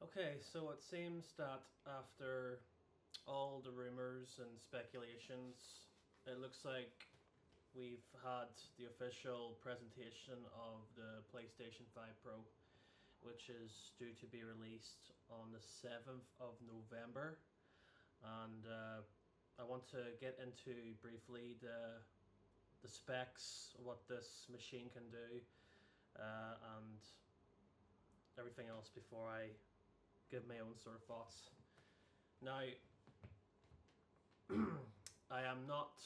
Okay, so it seems that after all the rumors and speculations, it looks like we've had the official presentation of the PlayStation 5 Pro, which is due to be released on the 7th of November. And I want to get into briefly the specs, what this machine can do, and everything else before I give my own sort of thoughts. Now, I am not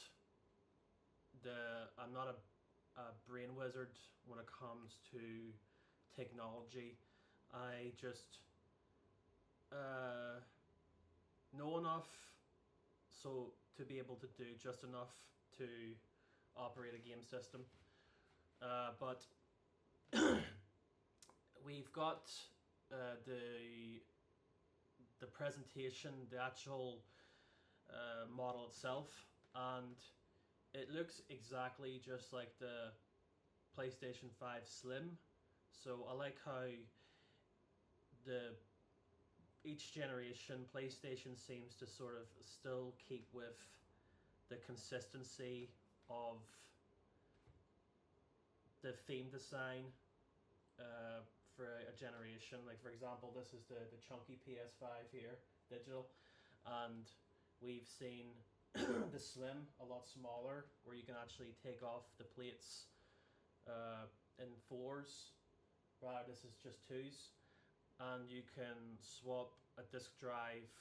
I'm not a brain wizard when it comes to technology. I just uh, know enough so to be able to do just enough to operate a game system. But we've got the presentation, the actual model itself, and it looks exactly just like the PlayStation 5 Slim. So I like how the each generation PlayStation seems to sort of still keep with the consistency of the theme design for a generation. Like, for example, this is the chunky PS5 here, digital, and we've seen the Slim a lot smaller, where you can actually take off the plates in fours. Right, this is just twos, and you can swap a disk drive.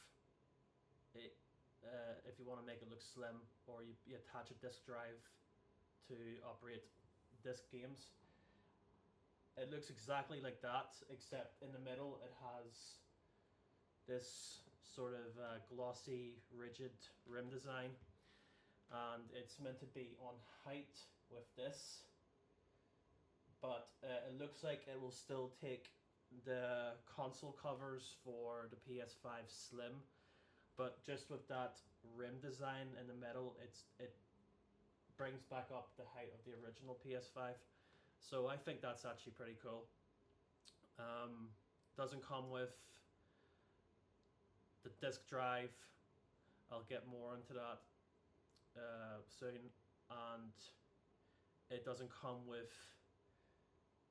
If you want to make it look slim, or you attach a disk drive to operate disk games. It looks exactly like that, except in the middle it has this sort of glossy, rigid rim design, and it's meant to be on height with this, but it looks like it will still take the console covers for the PS5 Slim, but just with that rim design in the middle, it brings back up the height of the original PS5. So I think that's actually pretty cool. Doesn't come with the disk drive. I'll get more into that soon. And it doesn't come with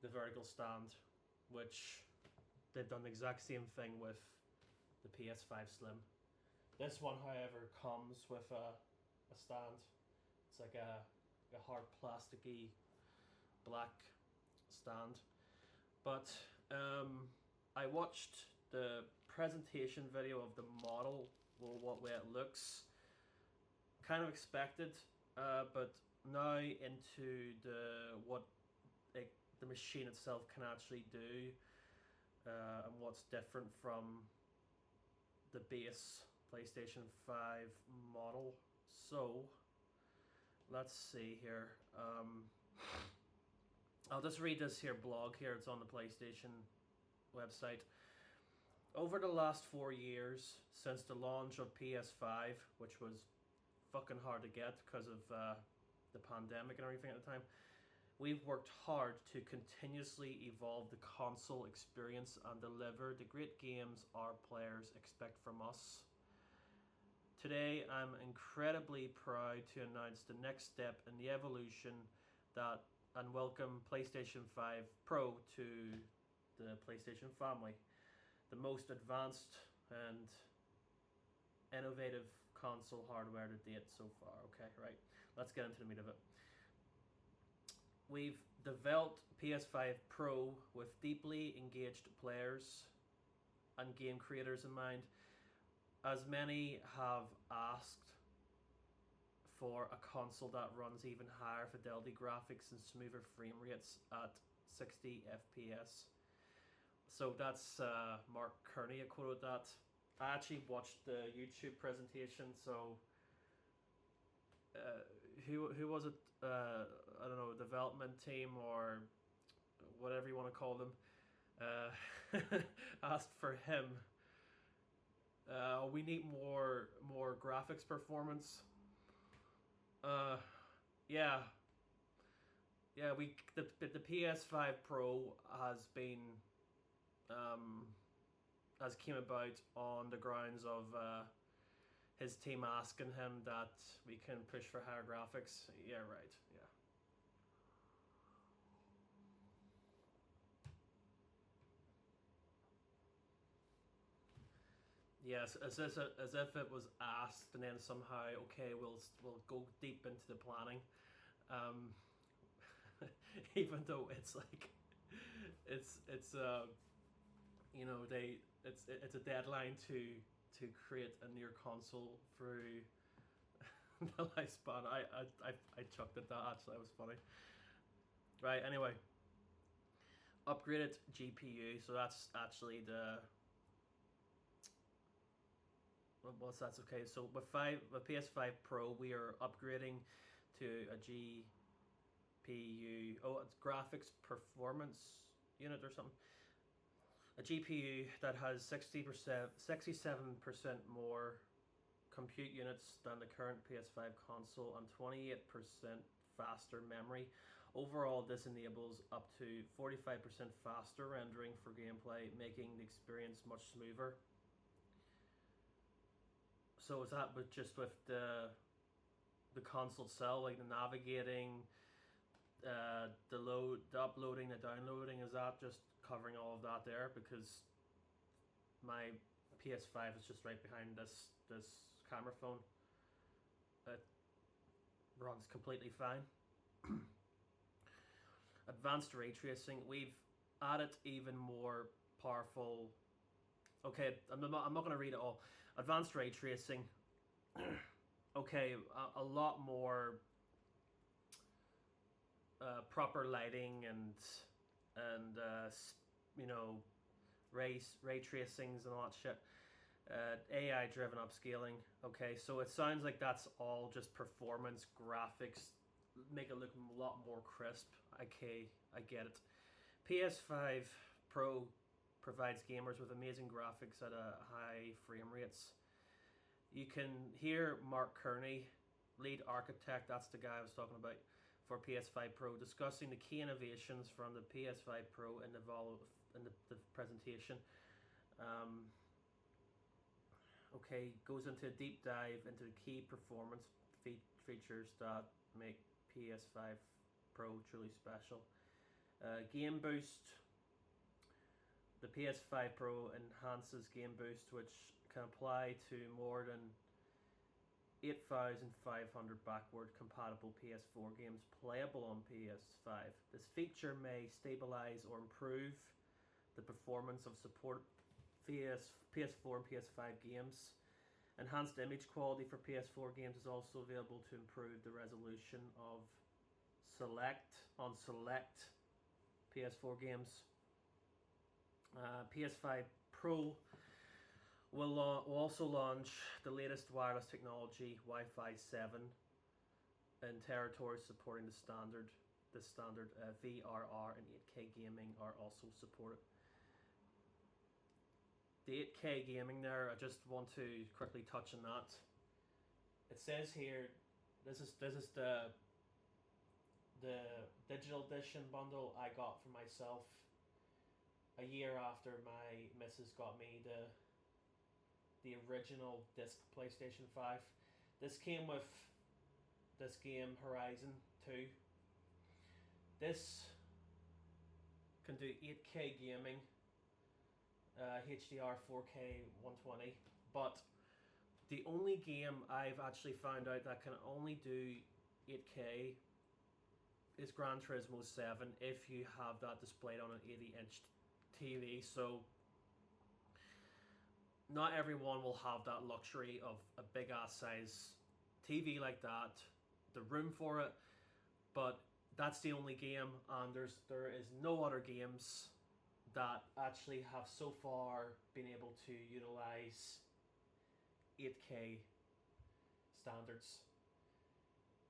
the vertical stand, which they've done the exact same thing with the PS5 Slim. This one, however, comes with a stand. It's like a hard plasticky black stand. But I watched the presentation video of the model, or what way it looks. Kind of expected, but now into what the machine itself can actually do, and what's different from the base PlayStation 5 model. So let's see here. I'll just read this here blog here. It's on the PlayStation website. Over the last 4 years, since the launch of PS5, which was fucking hard to get because of the pandemic and everything at the time, we've worked hard to continuously evolve the console experience and deliver the great games our players expect from us. Today, I'm incredibly proud to announce the next step in the evolution and welcome PlayStation 5 Pro to the PlayStation family, the most advanced and innovative console hardware to date so far. Okay, right, let's get into the meat of it. We've developed PS5 Pro with deeply engaged players and game creators in mind, as many have asked for a console that runs even higher fidelity graphics and smoother frame rates at 60 FPS. So that's Mark Kearney quoted that. I actually watched the YouTube presentation, so who was it? I don't know, development team or whatever you want to call them, asked for him. We need more graphics performance. Yeah, the PS5 Pro has been as came about on the grounds of his team asking him that we can push for higher graphics. Yeah, right. Yeah. Yes, as if it was asked, and then somehow, okay, we'll go deep into the planning, um, even though it's like, it's you know, it's a deadline to create a near console through the lifespan. I chucked at that, actually. That was funny. Right. Anyway, upgraded GPU. So that's actually the what's that? Okay. So with PS5 Pro, we are upgrading to a GPU. Oh, it's graphics performance unit or something. A GPU that has 67% more compute units than the current PS5 console and 28% faster memory. Overall, this enables up to 45% faster rendering for gameplay, making the experience much smoother. So is that with the console itself, like the navigating, the uploading, the downloading? Is that just covering all of that there? Because my PS5 is just right behind this camera phone. It runs completely fine. Advanced ray tracing. We've added even more powerful. Okay, I'm not going to read it all. Advanced ray tracing. Okay, a lot more proper lighting and you know, ray tracings and all that shit. AI driven upscaling. Okay, so it sounds like that's all just performance graphics, make it look a lot more crisp. Okay, I get it. PS5 Pro provides gamers with amazing graphics at a high frame rates. You can hear Mark Kearney, lead architect, that's the guy I was talking about, for PS5 Pro, discussing the key innovations from the PS5 Pro in the presentation. Okay, goes into a deep dive into the key performance features that make PS5 Pro truly special. Game Boost. The PS5 Pro enhances Game Boost, which can apply to more than 8,500 backward compatible PS4 games playable on PS5. This feature may stabilize or improve the performance of support PS4 and PS5 games. Enhanced image quality for PS4 games is also available to improve the resolution of select PS4 games. PS5 Pro will also launch the latest wireless technology, Wi-Fi 7, in territories supporting the standard. VRR and 8K gaming are also supported. The 8K gaming there, I just want to quickly touch on that. It says here, this is the digital edition bundle I got for myself a year after my missus got me the original disc PlayStation 5. This came with this game Horizon 2. This can do 8K gaming, HDR 4K 120, but the only game I've actually found out that can only do 8K is Gran Turismo 7 if you have that displayed on an 80-inch TV. So not everyone will have that luxury of a big ass size TV like that, the room for it, but that's the only game, and there is no other games that actually have so far been able to utilize 8K standards.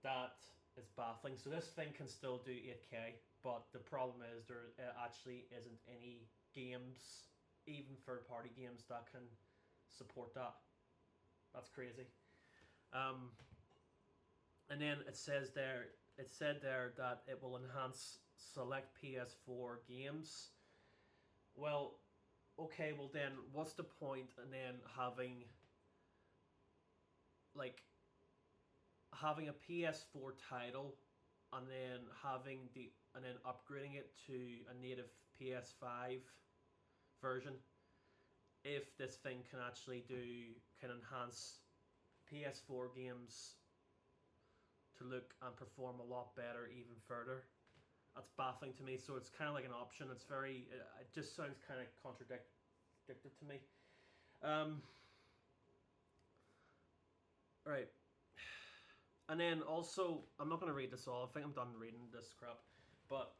That is baffling. So this thing can still do 8K, but the problem is there actually isn't any games, even third-party games, that can support that. That's crazy. And then it said there that it will enhance select PS4 games. Well, okay, well then, what's the point in then having like having a PS4 title and then upgrading it to a native PS5 version if this thing can enhance PS4 games to look and perform a lot better even further. That's baffling to me. So it's kind of like an option. It just sounds kind of contradictory to me. Right. And then also, I'm not going to read this all. I think I'm done reading this crap. But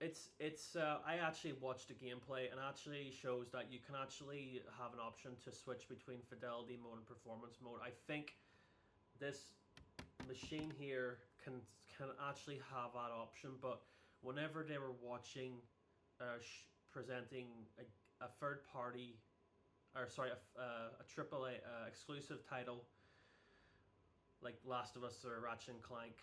I actually watched the gameplay, and actually shows that you can actually have an option to switch between fidelity mode and performance mode. I think this machine here can actually have that option, but whenever they were watching presenting a third party, or sorry, a AAA exclusive title like Last of Us or Ratchet and Clank,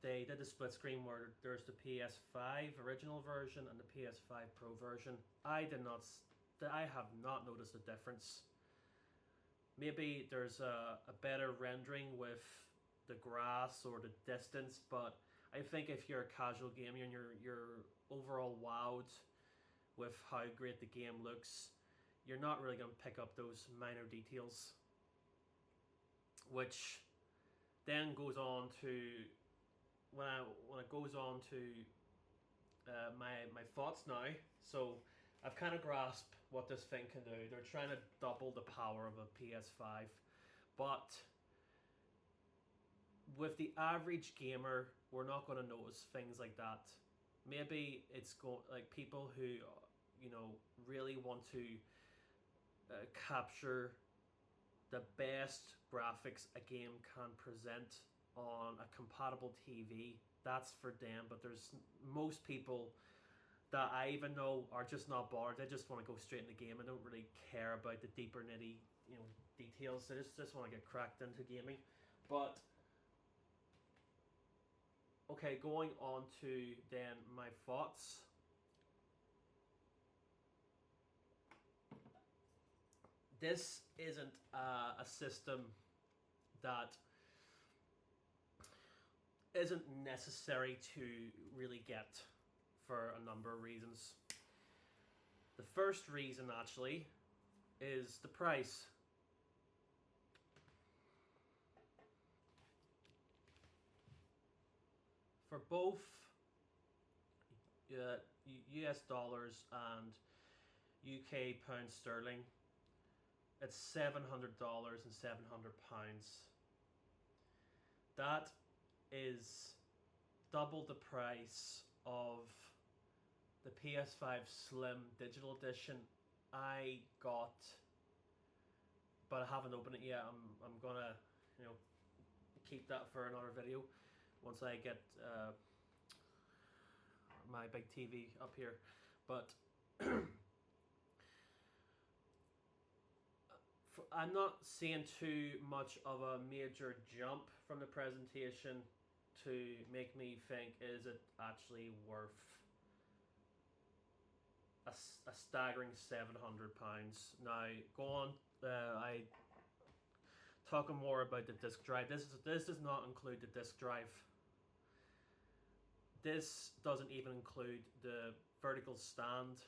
they did a split screen where there's the PS5 original version and the PS5 Pro version. I have not noticed a difference. Maybe there's a better rendering with the grass or the distance, but I think if you're a casual gamer and you're overall wowed with how great the game looks, you're not really going to pick up those minor details, which then goes on to when it goes on to my thoughts now. So I've kind of grasped what this thing can do. They're trying to double the power of a PS5, but with the average gamer, we're not going to notice things like that. Maybe it's like people who really want to capture the best graphics a game can present on a compatible TV. That's for them, but there's most people that I even know are just not bothered. They just want to go straight in the game and don't really care about the deeper nitty details. They just want to get cracked into gaming. But okay, going on to then my thoughts. This isn't a system that isn't necessary to really get for a number of reasons. The first reason actually is the price. For both US dollars and UK pound sterling, it's $700 and £700. That is double the price of the PS5 Slim Digital Edition I got, but I haven't opened it yet. I'm gonna keep that for another video once I get my big TV up here. But I'm not seeing too much of a major jump from the presentation to make me think, is it actually worth a staggering £700? Now, go on. I talking more about the disk drive. This does not include the disk drive. This doesn't even include the vertical stand,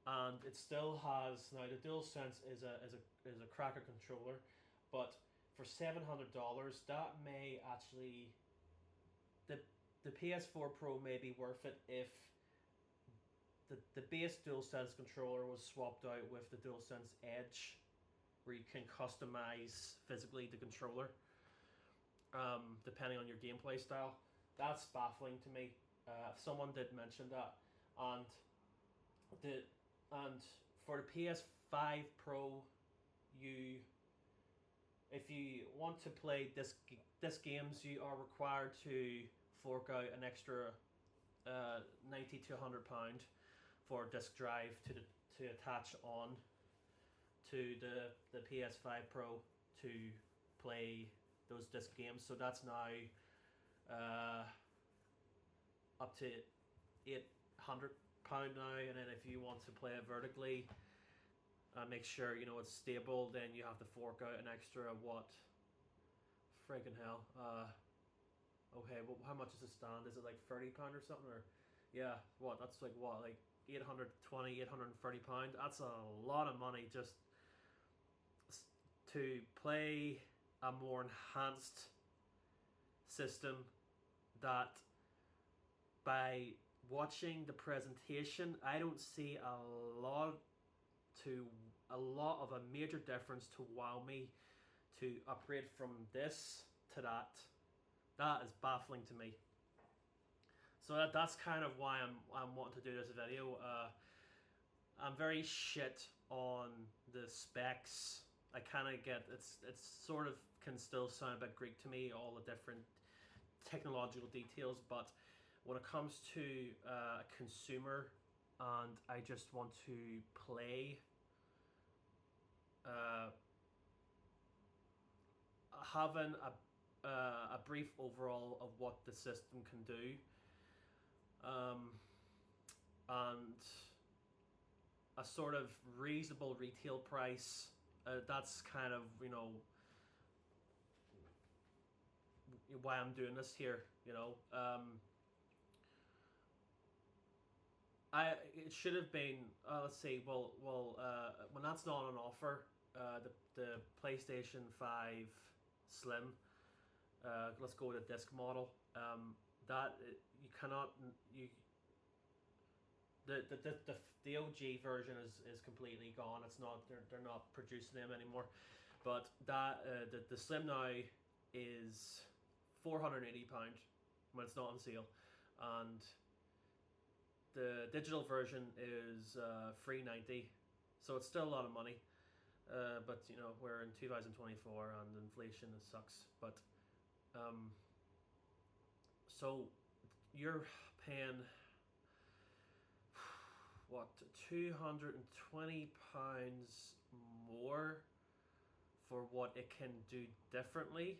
and it still has, now the DualSense is a cracker controller, but for $700 that may actually, the PS4 Pro may be worth it if the base DualSense controller was swapped out with the DualSense Edge, where you can customize physically the controller depending on your gameplay style. That's baffling to me. Someone did mention that, and for the PS5 Pro, if you want to play this games, you are required to fork out an extra £90 to £100 for a disc drive to attach on to the PS5 Pro to play those disc games. So that's now up to £800 £100 now, and then if you want to play it vertically and make sure you know it's stable, then you have to fork out an extra what? Friggin' hell. Okay, well, how much is the stand? Is it like £30 or something? Or yeah, what? That's like what? Like £830. That's a lot of money just to play a more enhanced system that by watching the presentation I don't see a lot of a major difference to wow me to upgrade from this to that. That is baffling to me. So that's kind of why I'm wanting to do this video. I'm very shit on the specs. I kind of get it's sort of can still sound a bit Greek to me, all the different technological details, but when it comes to a consumer and I just want to play, having a brief overall of what the system can do, and a sort of reasonable retail price. That's kind of, you know, why I'm doing this here. You know, it should have been. Let's see. Well, when that's not on offer, the PlayStation 5 Slim. Let's go with a disc model. That you cannot the OG version is completely gone. It's not, they're not producing them anymore. But that the Slim now is £480 when it's not on sale, and the digital version is $390. So it's still a lot of money. But you know, we're in 2024 and inflation sucks. But so you're paying what, £220 more for what it can do differently,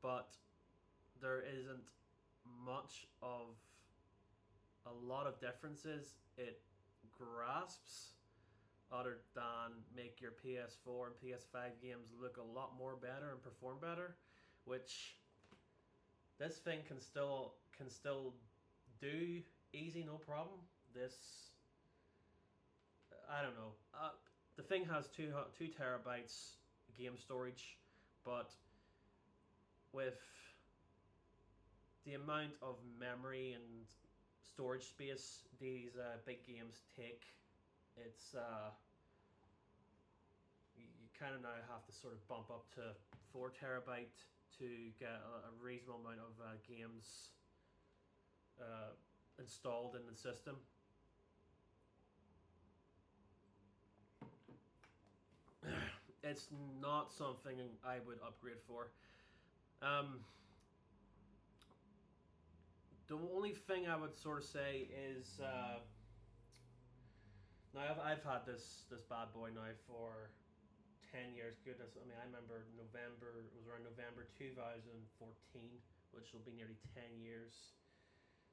but there isn't much of a lot of differences it grasps, other than make your PS4 and PS5 games look a lot more better and perform better, which this thing can still do easy, no problem. This, I don't know. The thing has 2 terabytes game storage, but with the amount of memory and storage space these big games take, it's you kind of now have to sort of bump up to 4 terabyte to get a reasonable amount of games installed in the system. It's not something I would upgrade for. The only thing I would sort of say is now I've had this bad boy now for 10 years. Goodness, I mean, I remember November, it was around November 2014, which will be nearly 10 years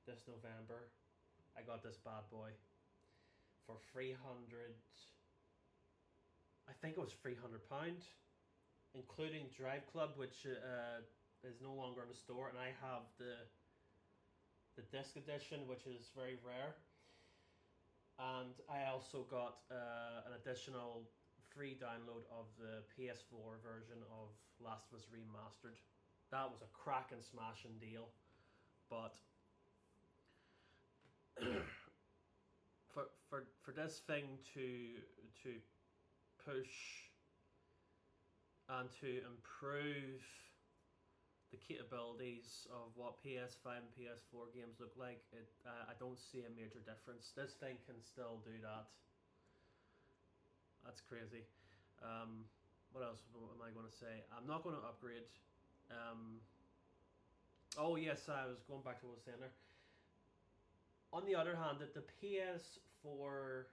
this November. I got this bad boy for 300, I think it was £300, including Drive Club, which is no longer in the store, and I have the disc edition, which is very rare. And I also got an additional free download of the PS4 version of Last of Us Remastered. That was a cracking smashing deal, but for this thing to push and to improve the capabilities of what PS5 and PS4 games look like, I don't see a major difference. This thing can still do that. That's crazy. What else am I going to say? I'm not going to upgrade. Oh yes, I was going back to what I was saying there. On the other hand, that the PS4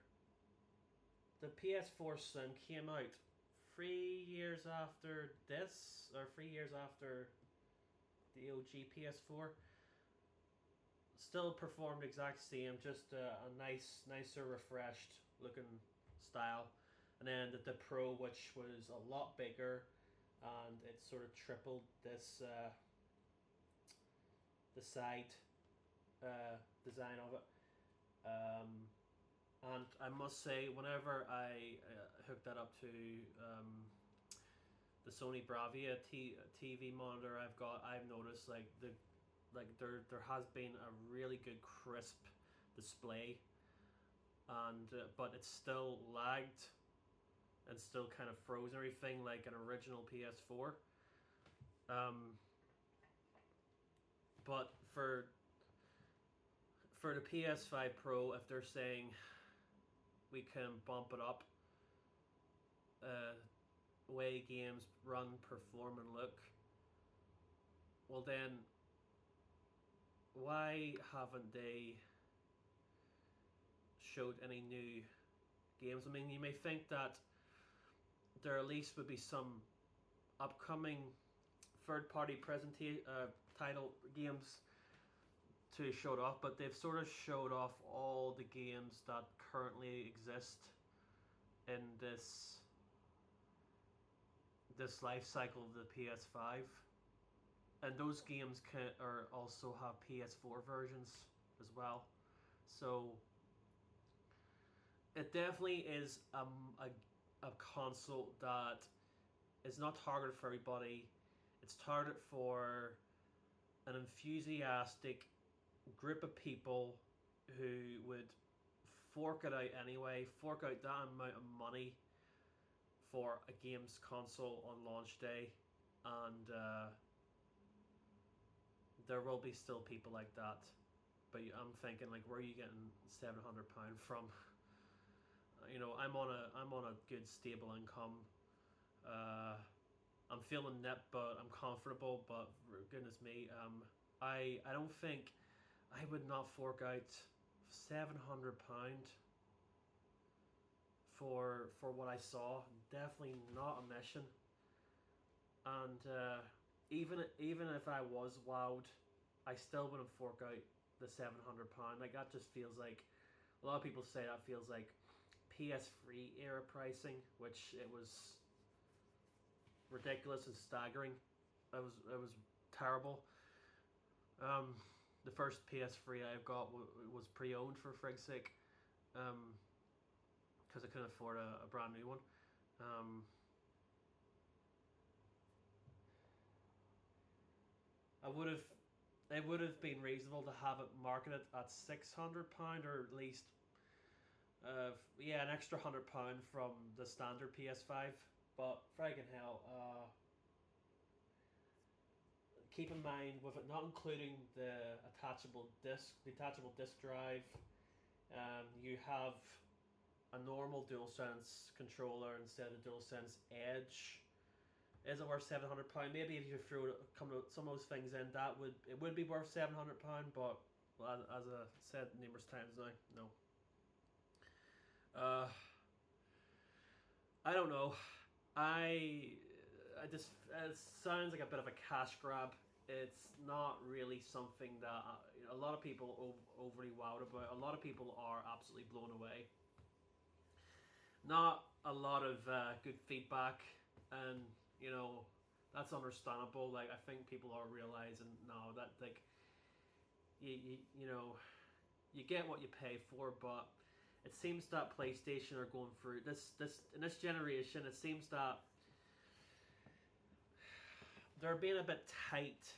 Slim came out 3 years after this, or 3 years after the OG PS4. still performed exact same, just a nicer, refreshed looking style. And then the Pro, which was a lot bigger, and it sort of tripled this the side design of it. Um, and I must say, whenever I hooked that up to the Sony Bravia TV monitor I've noticed there has been a really good crisp display, and but it's still lagged and still kind of froze everything like an original PS4. Um, but for the PS5 Pro, if they're saying we can bump it up, way games run, perform, and look, well then, why haven't they showed any new games? I mean, you may think that there at least would be some upcoming third-party title games to show it off, but they've sort of showed off all the games that currently exist in this life cycle of the PS5, and those games also have PS4 versions as well. So it definitely is a console that is not targeted for everybody. It's targeted for an enthusiastic group of people who would fork it out anyway, fork out that amount of money for a games console on launch day, and there will be still people like that. But I'm thinking, like, where are you getting £700 from? You know, I'm on a good stable income. I'm feeling nip, but I'm comfortable. But goodness me, I don't think I would not fork out £700 for what I saw. Definitely not a mission. And even if I was wowed, I still wouldn't fork out the £700. Like, that just feels like, a lot of people say that feels like PS3 era pricing, which it was ridiculous and staggering. It was terrible. The first PS3 I got was pre-owned, for frig's sake, because I couldn't afford a brand new one. It would have been reasonable to have it marketed at £600, or at least an extra £100 from the standard PS5. But friggin' hell, keep in mind, with it not including the detachable disc drive, you have a normal DualSense controller instead of the DualSense Edge. Is it worth £700? Maybe if you threw some of those things in, it would be worth £700. But as I said numerous times now, no. I don't know. It sounds like a bit of a cash grab. It's not really something that a lot of people are overly wowed about. A lot of people are absolutely blown away. Not a lot of good feedback, and you know, that's understandable. Like, I think people are realizing now that, like, you know, you get what you pay for. But it seems that PlayStation are going through this in this generation. It seems that they're being a bit tight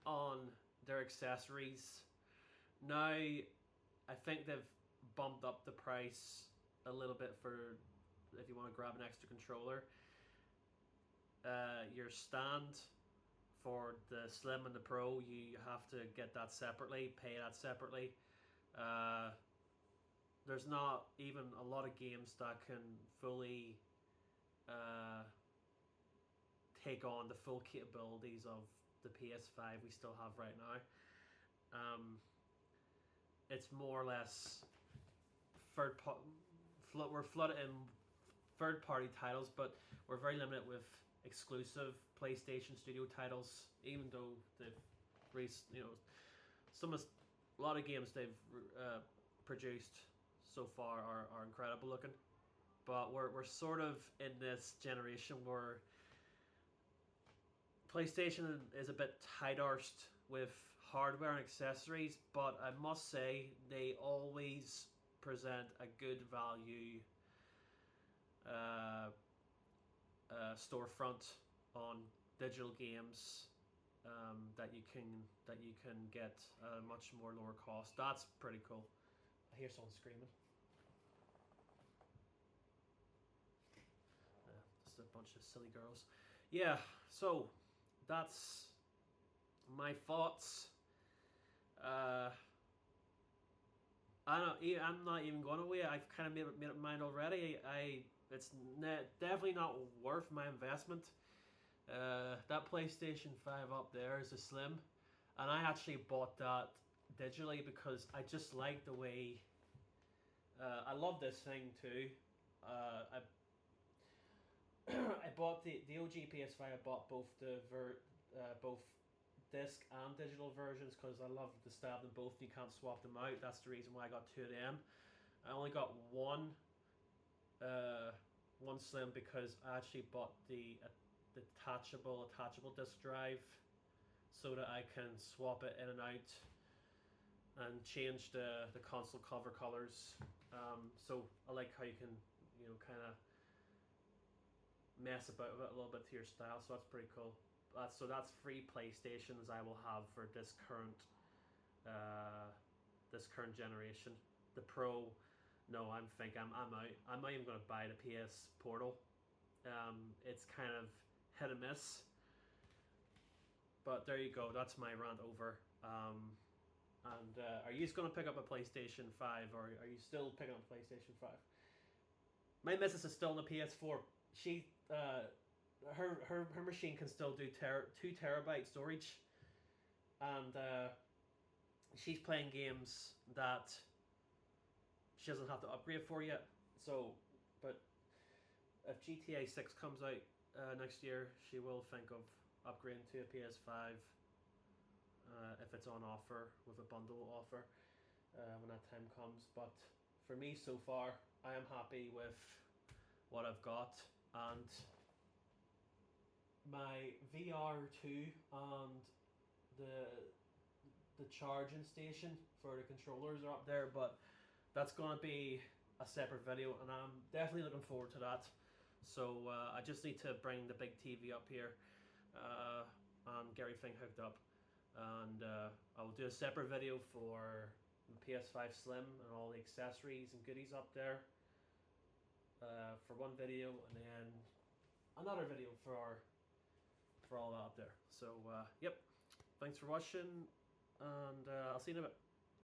on their accessories. Now, I think they've bumped up the price a little bit for if you want to grab an extra controller. Your stand for the Slim and the Pro, you have to get that separately, pay that separately. There's not even a lot of games that can fully take on the full capabilities of the PS5 we still have right now. It's more or less we're flooded in third-party titles, but we're very limited with exclusive PlayStation Studio titles. Even though they've a lot of games they've produced so far are incredible looking, but we're sort of in this generation where PlayStation is a bit tight-arsed with hardware and accessories, but I must say they always present a good value storefront on digital games that you can get at a much more lower cost. That's pretty cool. I hear someone screaming. Just a bunch of silly girls. Yeah, so that's my thoughts. I'm not even going away. I've kind of made up my mind already. It's definitely not worth my investment. That PlayStation 5 up there is a Slim, and I actually bought that digitally because I just like the way. I love this thing too. I bought the OG PS5. I bought both both disc and digital versions because I love the style of them both. You can't swap them out. That's the reason why I got two of them. I only got one Slim because I actually bought the detachable disc drive so that I can swap it in and out and change the console cover colors. So I like how you can kind of mess about with it a little bit to your style. So that's pretty cool. So that's 3 PlayStations I will have for this current generation. The Pro, no, I'm out. I'm not even going to buy the PS Portal. It's kind of hit and miss. But there you go. That's my rant over. Are you going to pick up a PlayStation 5, or are you still picking up a PlayStation 5? My missus is still on the PS4. She her machine can still do 2 terabyte storage, and she's playing games that she doesn't have to upgrade for yet. So, but if GTA 6 comes out next year, she will think of upgrading to a PS5 if it's on offer with a bundle offer when that time comes. But for me, so far, I am happy with what I've got, and my VR2 and the charging station for the controllers are up there, but that's going to be a separate video, and I'm definitely looking forward to that. So I just need to bring the big TV up here and get everything hooked up, and I will do a separate video for the PS5 Slim and all the accessories and goodies up there for one video, and then another video for all that up there. So yep, thanks for watching, and I'll see you in a bit.